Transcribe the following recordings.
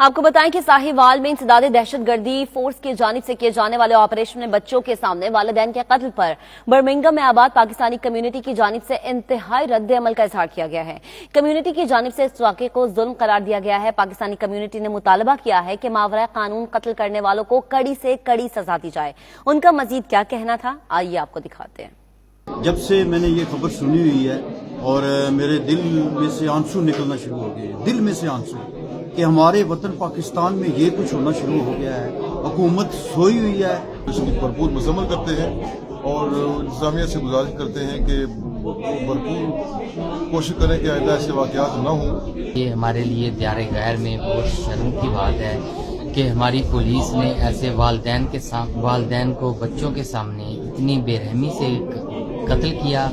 आपको बताएं कि साहिवाल में इंसदादी दहशतगर्दी फोर्स की जानिब से किए जाने वाले ऑपरेशन में बच्चों के सामने वालिदैन के कत्ल पर बर्मिंघम में आबाद पाकिस्तानी कम्युनिटी की जानिब से इंतहाई रद्द अमल का इजहार किया गया है। कम्युनिटी की जानिब से इस वाक़े को जुल्म करार दिया गया है। पाकिस्तानी कम्युनिटी ने मुतालबा किया है कि मावरा कानून कत्ल करने वालों को कड़ी से कड़ी सजा दी जाए। उनका मजीद क्या कहना था, आइए आपको दिखाते हैं। जब से मैंने ये खबर सुनी हुई है और मेरे दिल में से आंसू निकलना शुरू हो गए, दिल में से आंसू, कि हमारे वतन पाकिस्तान में ये कुछ होना शुरू हो गया है। हुकूमत सोई हुई है। इसकी भरपूर मुकम्मल करते हैं और इंतजामिया से गुजारिश करते हैं कि भरपूर कोशिश करें कि आइंदा ऐसे वाक़यात न हों। ये हमारे लिए दियारे गैर में बहुत शर्म की बात है कि हमारी पुलिस ने ऐसे वालिदैन को बच्चों के सामने इतनी बेरहमी से कत्ल किया,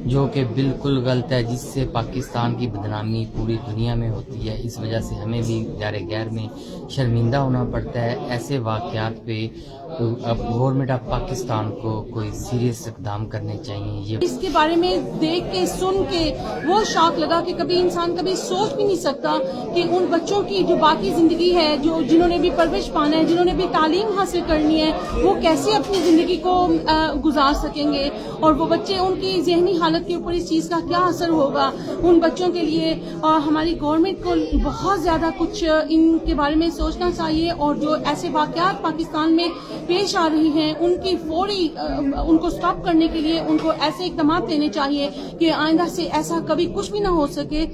जो कि बिल्कुल गलत है, जिससे पाकिस्तान की बदनामी पूरी दुनिया में होती है। इस वजह से हमें भी दियारे गैर में शर्मिंदा होना पड़ता है। ऐसे वाक़यात पे अब गवर्नमेंट ऑफ पाकिस्तान को कोई सीरियस इक़दाम करने चाहिए। ये इसके बारे में देख के सुन के वो शौक लगा कि कभी इंसान कभी सोच भी नहीं सकता कि उन बच्चों की जो बाकी जिंदगी है, जो जिन्होंने भी परवरिश पाना है, जिन्होंने भी तालीम हासिल करनी है, वो कैसे अपनी जिंदगी को गुजार सकेंगे, और वो बच्चे उनकी ज़हनी हालत के ऊपर इस चीज़ का क्या असर होगा उन बच्चों के लिए। और हमारी गवर्नमेंट को बहुत ज़्यादा कुछ इनके बारे में सोचना चाहिए, और जो ऐसे वाक़यात पाकिस्तान में पेश आ रही हैं उनकी फौरी उनको स्टॉप करने के लिए उनको ऐसे इक़दाम लेने चाहिए कि आइंदा से ऐसा कभी कुछ भी ना हो सके।